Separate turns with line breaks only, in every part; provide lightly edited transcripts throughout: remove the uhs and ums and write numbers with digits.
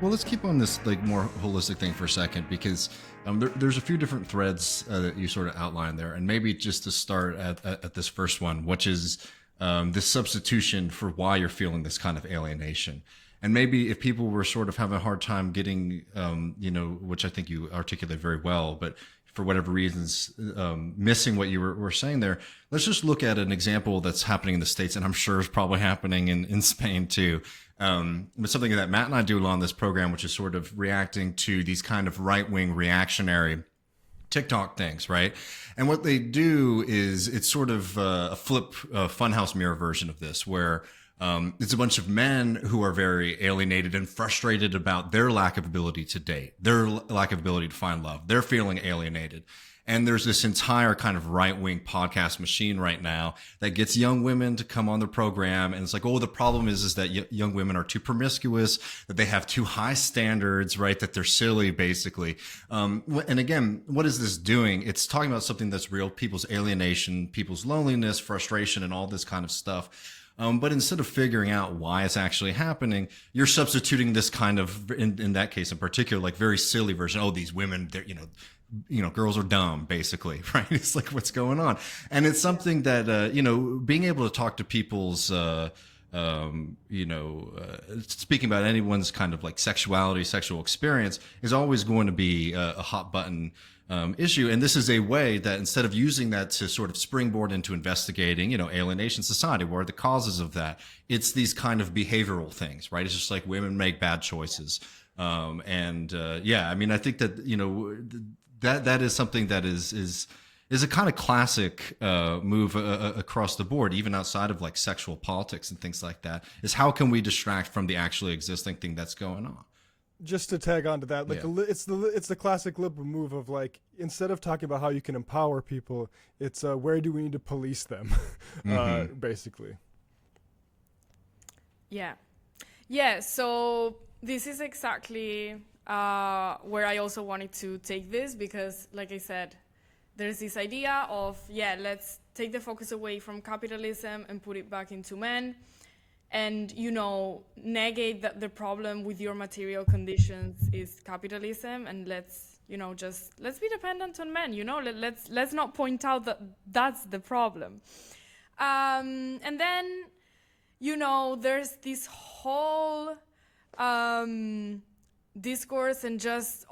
Well, let's keep on this like more holistic thing for a second, because there's a few different threads that you sort of outlined there, and maybe just to start at this first one, which is this substitution for why you're feeling this kind of alienation. And maybe if people were sort of having a hard time getting, which I think you articulate very well, but for whatever reasons, missing what you were saying there, let's just look at an example that's happening in the States, and I'm sure is probably happening in Spain too. But something that Matt and I do on this program, which is sort of reacting to these kind of right-wing reactionary TikTok things, right? And what they do is it's sort of a flip funhouse mirror version of this, where it's a bunch of men who are very alienated and frustrated about their lack of ability to date, their lack of ability to find love. They're feeling alienated. And there's this entire kind of right-wing podcast machine right now that gets young women to come on the program. And it's like, oh, the problem is that young women are too promiscuous, that they have too high standards, right? That they're silly, basically. And again, what is this doing? It's talking about something that's real, people's alienation, people's loneliness, frustration, and all this kind of stuff. But instead of figuring out why it's actually happening, you're substituting this kind of, in that case in particular, like very silly version. Oh, these women, they're, girls are dumb, basically, right? It's like, what's going on? And it's something that, being able to talk to people's, speaking about anyone's kind of like sexuality, sexual experience is always going to be a hot button issue. And this is a way that instead of using that to sort of springboard into investigating, alienation society, what are the causes of that? It's these kind of behavioral things, right? It's just like women make bad choices. I think that, that is something that is a kind of classic move across the board, even outside of like sexual politics and things like that, is how can we distract from the actually existing thing that's going on?
Just to tag on to that, like it's the classic liberal move of like, instead of talking about how you can empower people, it's where do we need to police them, basically.
Yeah. So this is exactly where I also wanted to take this, because like I said, there's this idea of, let's take the focus away from capitalism and put it back into men. And, negate that the problem with your material conditions is capitalism, and let's be dependent on men, let's not point out that that's the problem. And then, there's this whole discourse and just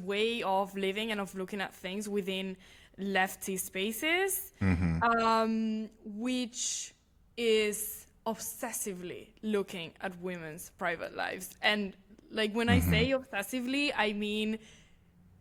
way of living and of looking at things within leftist spaces, which is obsessively looking at women's private lives. And like when I say obsessively, I mean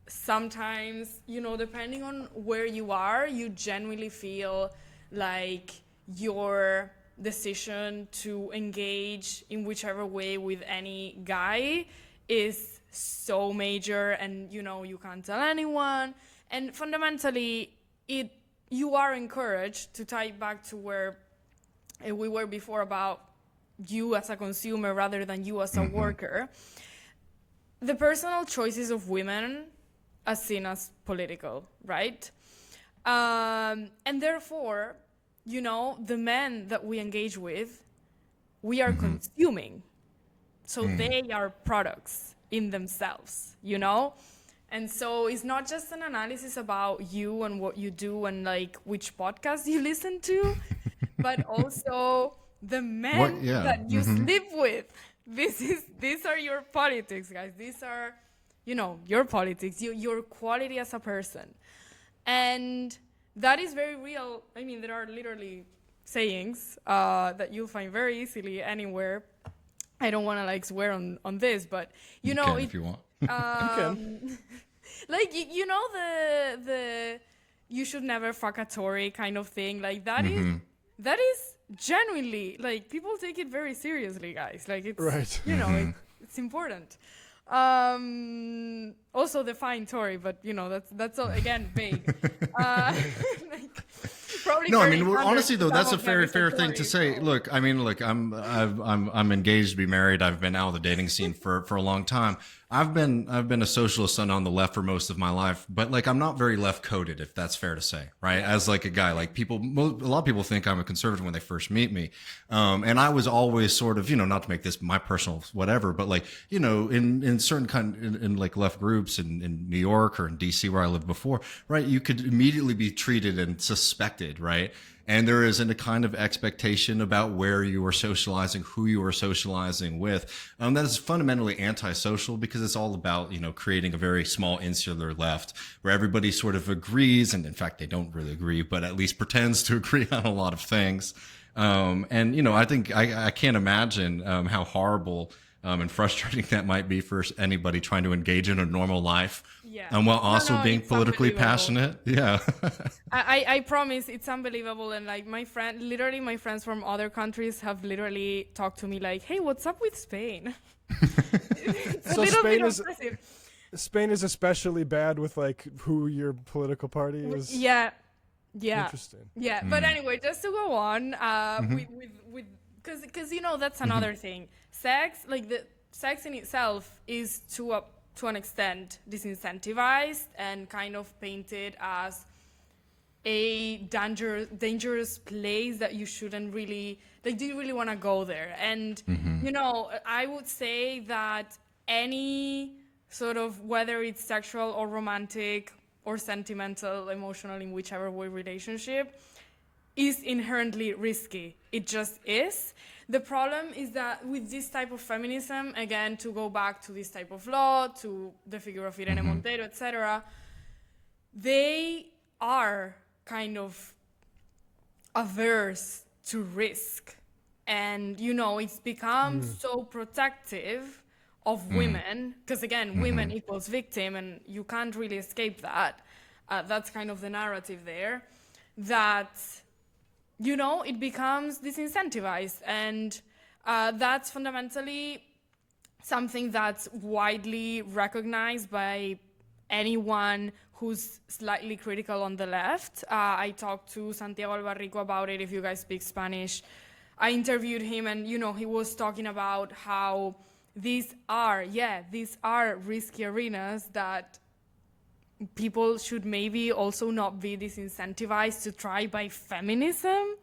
sometimes, depending on where you are, you genuinely feel like your decision to engage in whichever way with any guy is so major, and you can't tell anyone. And fundamentally, you are encouraged to tie it back to where we were before about you as a consumer rather than you as a worker. The personal choices of women are seen as political, right? And therefore, the men that we engage with, we are consuming. So they are products in themselves, And so it's not just an analysis about you and what you do and like which podcast you listen to, but also the men that you sleep with. These are your politics, guys. These are, your politics, your quality as a person. And that is very real. I mean, there are literally sayings that you'll find very easily anywhere. I don't want to like swear on this, but
you can if you want.
You can.
Like, the you should never fuck a Tory kind of thing. Like that is genuinely, like, people take it very seriously, guys. Like, it's
right.
It's important. Also define Tory, but that's all, again, vague. Probably
no, I mean, honestly though, that's a fair thing to say. So. Look, I mean, I'm engaged to be married. I've been out of the dating scene for a long time. I've been a socialist and on the left for most of my life, but like I'm not very left coded, if that's fair to say, right? As like a guy, like a lot of people think I'm a conservative when they first meet me, and I was always sort of, not to make this my personal whatever, but like in certain in like left groups in New York or in DC where I lived before, right? You could immediately be treated and suspected, right? And there isn't a kind of expectation about where you are socializing, who you are socializing with. That is fundamentally antisocial because it's all about, creating a very small insular left where everybody sort of agrees. And in fact, they don't really agree, but at least pretends to agree on a lot of things. I think I can't imagine how horrible and frustrating that might be for anybody trying to engage in a normal life.
Yeah.
While also being
it's
politically passionate. Yeah.
I promise it's unbelievable. And like my friends from other countries have literally talked to me like, hey, what's up with Spain?
So Spain is especially bad with like who your political party is.
Yeah.
Interesting.
Yeah. But anyway, just to go on with because that's another thing. Sex, like the sex in itself is to an extent disincentivized and kind of painted as a dangerous place that you shouldn't really, like, do you really want to go there? And I would say that any sort of, whether it's sexual or romantic or sentimental, emotional, in whichever way relationship, is inherently risky. It just is. The problem is that with this type of feminism, again, to go back to this type of law, to the figure of Irene Montero, etc., they are kind of averse to risk. And, it's become so protective of women, because again, women equals victim, and you can't really escape that. That's kind of the narrative there, that it becomes disincentivized. And that's fundamentally something that's widely recognized by anyone who's slightly critical on the left. I talked to Santiago Albarrico about it, if you guys speak Spanish. I interviewed him, and, he was talking about how these are risky arenas that people should maybe also not be disincentivized to try by feminism.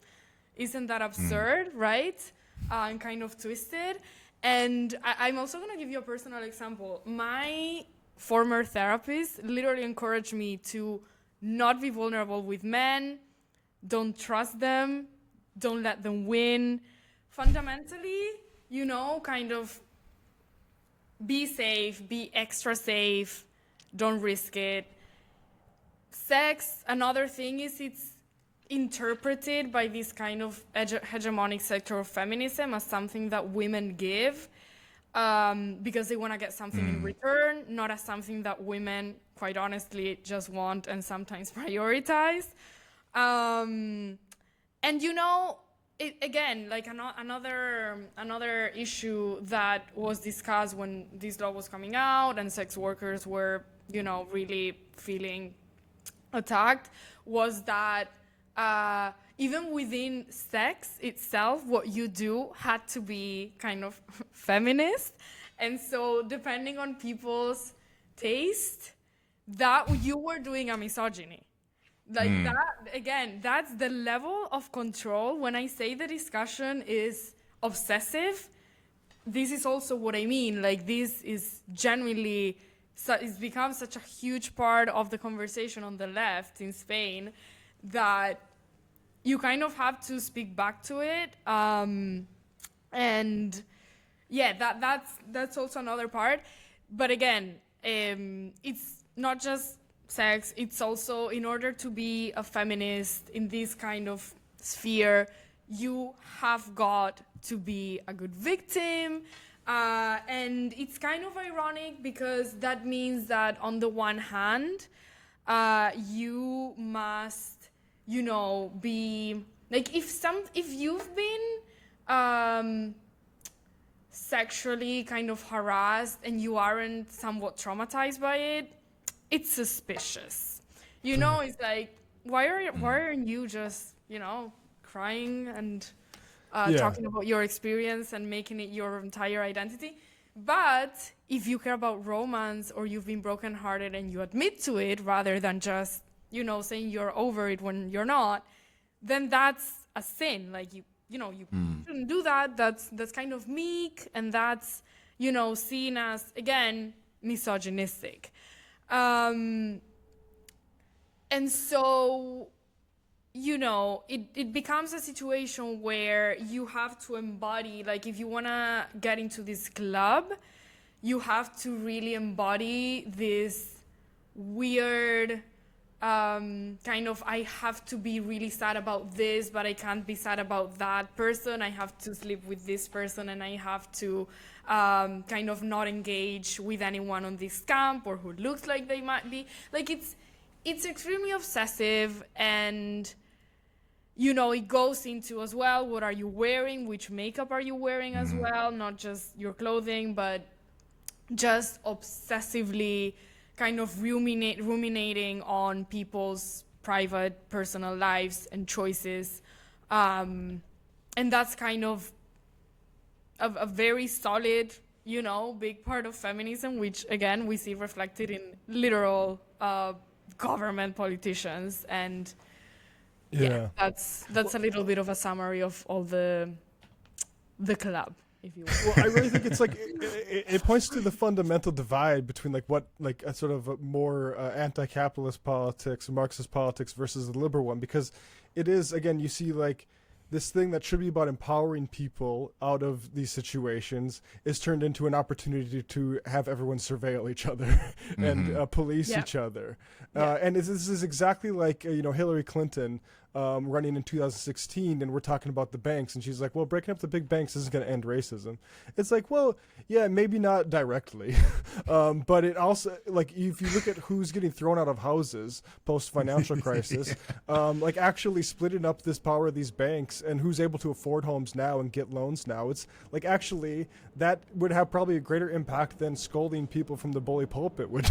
Isn't that absurd, right? And kind of twisted. And I'm also going to give you a personal example. My former therapist literally encouraged me to not be vulnerable with men, don't trust them, don't let them win. Fundamentally, kind of be safe, be extra safe, don't risk it. Sex, another thing is it's interpreted by this kind of hegemonic sector of feminism as something that women give because they want to get something in return, not as something that women, quite honestly, just want and sometimes prioritize. And it, again, like another issue that was discussed when this law was coming out and sex workers were, really feeling attacked, was that even within sex itself, what you do had to be kind of feminist. And so depending on people's taste, that you were doing a misogyny. Like that, again, that's the level of control. When I say the discussion is obsessive, this is also what I mean. Like, this is genuinely, it's become such a huge part of the conversation on the left in Spain that you kind of have to speak back to it. And yeah, that's also another part. But again, it's not just sex, it's also, in order to be a feminist in this kind of sphere, you have got to be a good victim. And it's kind of ironic because that means that on the one hand, you must, be like, if you've been sexually kind of harassed and you aren't somewhat traumatized by it, it's suspicious. It's like, why aren't you just, crying and talking about your experience and making it your entire identity? But if you care about romance, or you've been brokenhearted and you admit to it rather than just, saying you're over it when you're not, then that's a sin. Like you shouldn't do that. That's kind of meek, and that's, seen as, again, misogynistic. And so, it becomes a situation where you have to embody, like, if you want to get into this club, you have to really embody this weird kind of, I have to be really sad about this, but I can't be sad about that person. I have to sleep with this person, and I have to kind of not engage with anyone on this camp or who looks like they might be. Like, it's extremely obsessive, and it goes into as well, what are you wearing, which makeup are you wearing as well, not just your clothing, but just obsessively kind of ruminating on people's private personal lives and choices, and that's kind of a very solid, big part of feminism, which again we see reflected in literal government politicians. And that's a little bit of a summary of all the club, if you will.
Well, I really think it's like it points to the fundamental divide between like a sort of a more anti-capitalist politics, Marxist politics versus the liberal one, because it is, again, you see like this thing that should be about empowering people out of these situations is turned into an opportunity to have everyone surveil each other and police each other. And this is exactly like, Hillary Clinton running in 2016, and we're talking about the banks, and she's like, well, breaking up the big banks isn't going to end racism. It's like, well, yeah, maybe not directly. But it also, like, if you look at who's getting thrown out of houses post-financial crisis, like actually splitting up this power of these banks and who's able to afford homes now and get loans now, it's like actually that would have probably a greater impact than scolding people from the bully pulpit would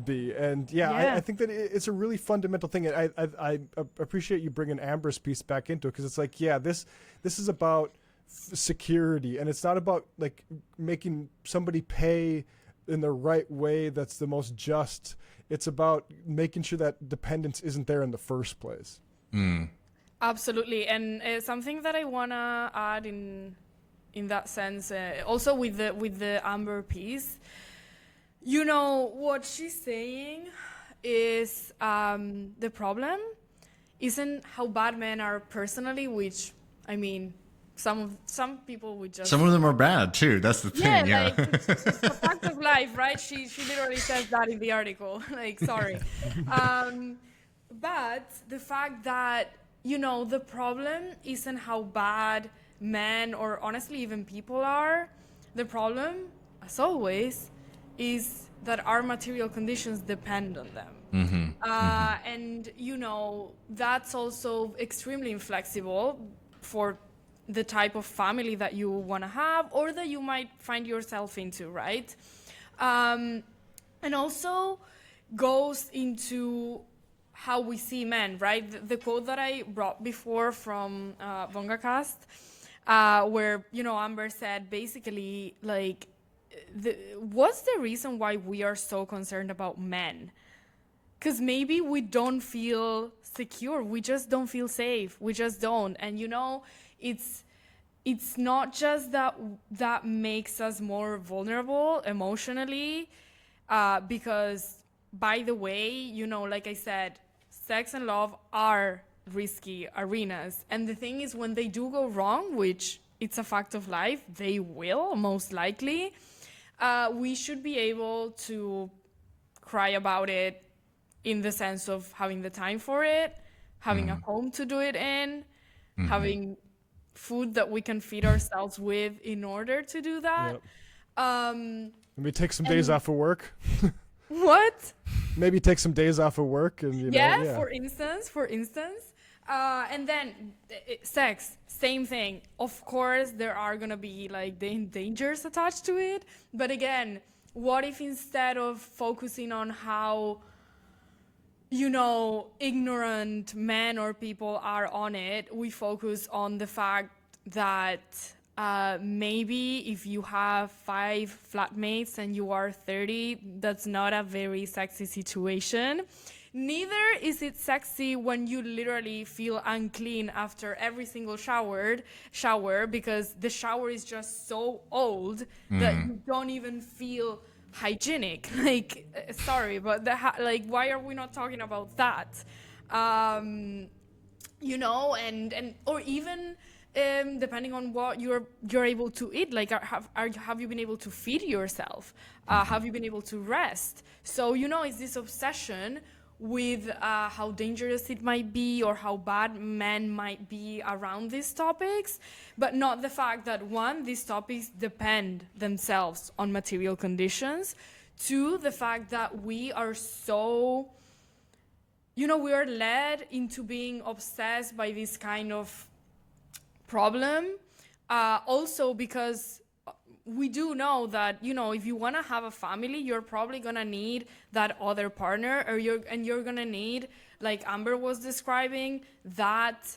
be. And I think that it's a really fundamental thing. And I appreciate you bringing Amber's piece back into it, because it's like, this is about security, and it's not about like making somebody pay in the right way that's the most just. It's about making sure that dependence isn't there in the first place.
Absolutely. And something that I want to add in that sense, also with the Amber piece, what she's saying is the problem isn't how bad men are personally, which, I mean, some people would just...
Some of them are bad, too. That's the thing,
like, it's a fact of life, right? She literally says that in the article. Like, sorry. But the fact that, the problem isn't how bad men, or honestly even people are. The problem, as always, is that our material conditions depend on them. And, that's also extremely inflexible for the type of family that you want to have or that you might find yourself into, right? And also goes into how we see men, right? The quote that I brought before from Vongacast, where, Amber said basically, like, what's the reason why we are so concerned about men? Because maybe we don't feel secure. We just don't feel safe. We just don't. And, it's not just that makes us more vulnerable emotionally, because, by the way, like I said, sex and love are risky arenas. And the thing is, when they do go wrong, which it's a fact of life, they will, most likely, we should be able to cry about it, in the sense of having the time for it, having a home to do it in, having food that we can feed ourselves with in order to do that.
Maybe take some days off of work.
What?
Maybe take some days off of work, and
for instance. And then sex, same thing. Of course, there are gonna be like dangers attached to it. But again, what if instead of focusing on how ignorant men or people are on it, we focus on the fact that maybe if you have 5 flatmates and you are 30, that's not a very sexy situation. Neither is it sexy when you literally feel unclean after every single shower because the shower is just so old that you don't even feel hygienic. Like, sorry, but like, why are we not talking about that? You know, and or even depending on what you're able to eat, like have you been able to feed yourself? Have you been able to rest? So, you know, it's this obsession with how dangerous it might be or how bad men might be around these topics, but not the fact that, one, these topics depend themselves on material conditions. Two, the fact that we are so, you know, we are led into being obsessed by this kind of problem. Also because we do know that, you know, if you want to have a family, you're probably going to need that other partner, or you're going to need, like Amber was describing, that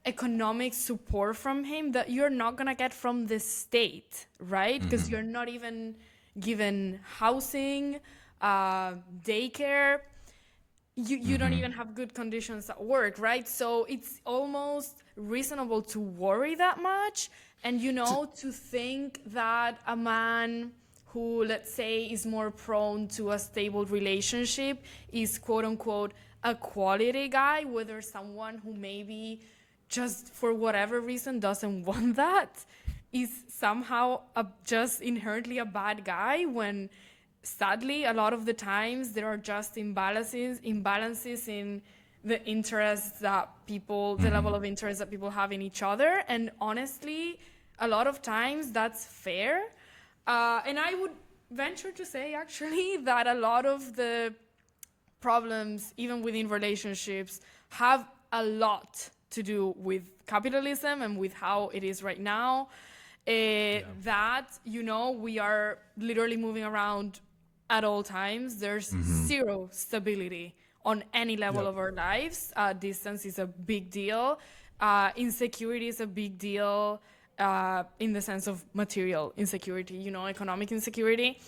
economic support from him that you're not going to get from the state, right? Because you're not even given housing, daycare. You don't even have good conditions at work, right? So it's almost reasonable to worry that much. And, you know, to think that a man who, let's say, is more prone to a stable relationship is, quote unquote, a quality guy, whether someone who maybe just for whatever reason doesn't want that is somehow just inherently a bad guy, when sadly a lot of the times there are just imbalances in the interests that people, the level of interest that people have in each other. And honestly, a lot of times that's fair. And I would venture to say, actually, that a lot of the problems, even within relationships, have a lot to do with capitalism and with how it is right now. That, you know, we are literally moving around at all times. There's zero stability on any level of our lives. Distance is a big deal. Insecurity is a big deal, in the sense of material insecurity, you know, economic insecurity.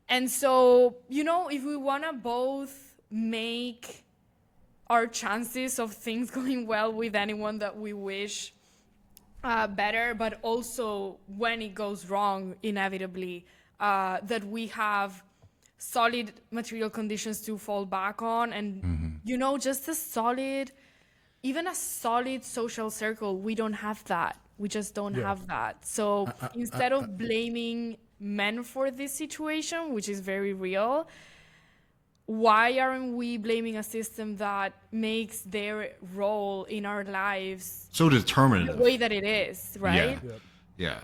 And so, you know, if we want to both make our chances of things going well with anyone that we wish better, but also when it goes wrong, inevitably, that we have solid material conditions to fall back on, and you know, just even a solid social circle. We don't have that. We just don't have that. So instead of blaming men for this situation, which is very real, why aren't we blaming a system that makes their role in our lives
so determinative
the way that it is, right?
Yeah.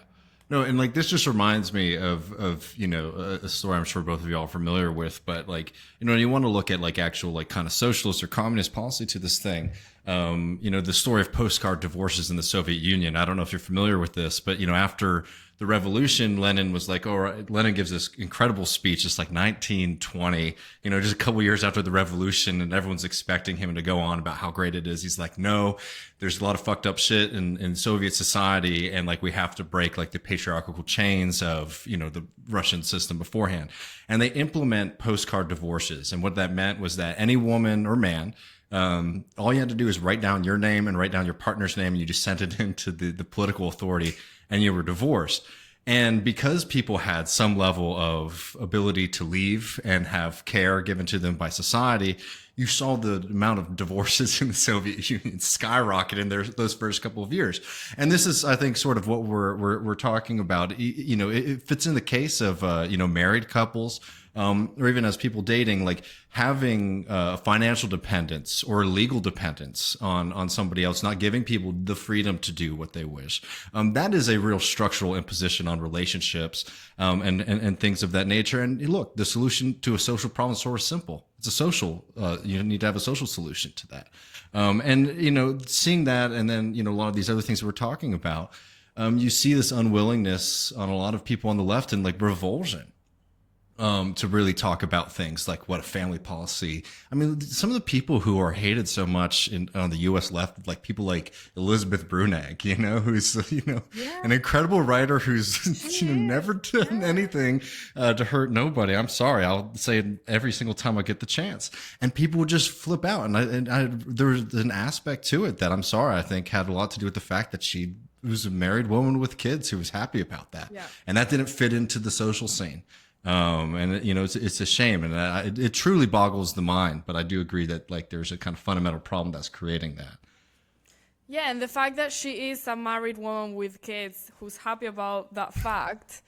No, and like this just reminds me of you know, a story I'm sure both of y'all are familiar with, but like, you know, you want to look at like actual like kind of socialist or communist policy to this thing. You know, the story of postcard divorces in the Soviet Union. I don't know if you're familiar with this, but you know, after the revolution, Lenin was like, all right, Lenin gives this incredible speech. It's like 1920, you know, just a couple years after the revolution, and everyone's expecting him to go on about how great it is. He's like, no, there's a lot of fucked up shit in Soviet society. And like, we have to break like the patriarchal chains of, you know, the Russian system beforehand. And they implement postcard divorces. And what that meant was that any woman or man, all you had to do is write down your name and write down your partner's name, and you just sent it into the political authority, and you were divorced. And because people had some level of ability to leave and have care given to them by society, you saw the amount of divorces in the Soviet Union skyrocket in those first couple of years. And this is, I think, sort of what we're talking about. You know, it fits in the case of, you know, married couples, or even as people dating, like having financial dependence or legal dependence on somebody else, not giving people the freedom to do what they wish. That is a real structural imposition on relationships, and things of that nature. And look, the solution to a social problem is sort of simple. It's a social, you need to have a social solution to that. And, you know, seeing that, and then, you know, a lot of these other things that we're talking about, you see this unwillingness on a lot of people on the left, and like revulsion to really talk about things like what a family policy. I mean, some of the people who are hated so much on the U.S. left, like people like Elizabeth Brunag, you know, who's, you know, an incredible writer who's never done anything to hurt nobody. I'm sorry, I'll say it every single time I get the chance, and people would just flip out. And there was an aspect to it that I'm sorry, I think had a lot to do with the fact that she was a married woman with kids who was happy about that, and that didn't fit into the social scene. And you know, it's a shame, and it truly boggles the mind. But I do agree that like there's a kind of fundamental problem that's creating that.
Yeah, and the fact that she is a married woman with kids who's happy about that fact,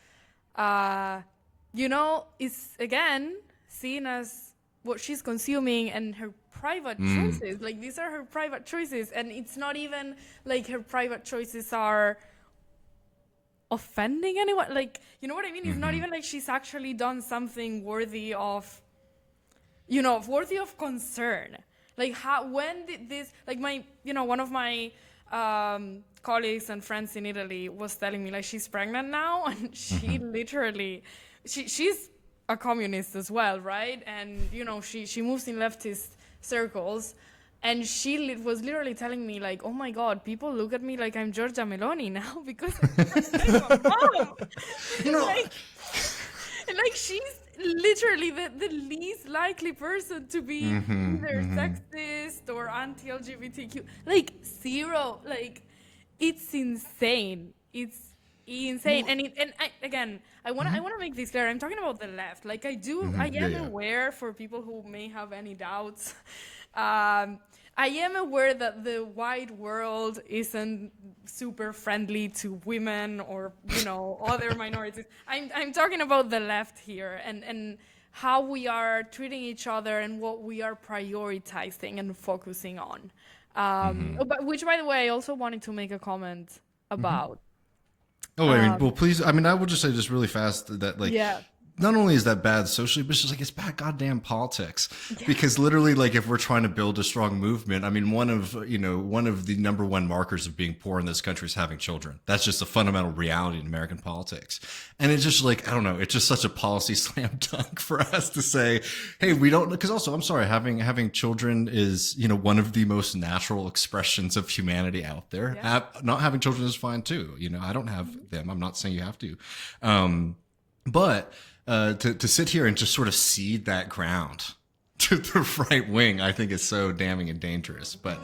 you know, is again seen as what she's consuming and her private choices. Like these are her private choices, and it's not even like her private choices are offending anyone. Like, you know what I mean? It's not even like she's actually done something worthy of, you know, worthy of concern. Like when did this, like my, you know, one of my colleagues and friends in Italy was telling me like she's pregnant now, and she literally, she's a communist as well, right? And, you know, she moves in leftist circles. And she was literally telling me, like, oh, my God, people look at me like I'm Giorgia Meloni now because I'm a mom. You know, like she's literally the least likely person to be either sexist or anti-LGBTQ. Like, zero. Like, it's insane. It's insane. I want to make this clear. I'm talking about the left. Like, I am aware, for people who may have any doubts, I am aware that the wide world isn't super friendly to women or, you know, other minorities. I'm talking about the left here and how we are treating each other and what we are prioritizing and focusing on. But which, by the way, I also wanted to make a comment about.
Oh, I mean, well, please. I mean, I will just say just really fast that, like, not only is that bad socially, but it's just like it's bad goddamn politics. Because literally, like, if we're trying to build a strong movement, I mean, one of the number one markers of being poor in this country is having children. That's just a fundamental reality in American politics. And it's just like, I don't know, it's just such a policy slam dunk for us to say, hey, we don't, because also, I'm sorry, having children is, you know, one of the most natural expressions of humanity out there. Not having children is fine too. You know, I don't have them. I'm not saying you have to. But to sit here and just sort of cede that ground to the right wing, I think is so damning and dangerous. But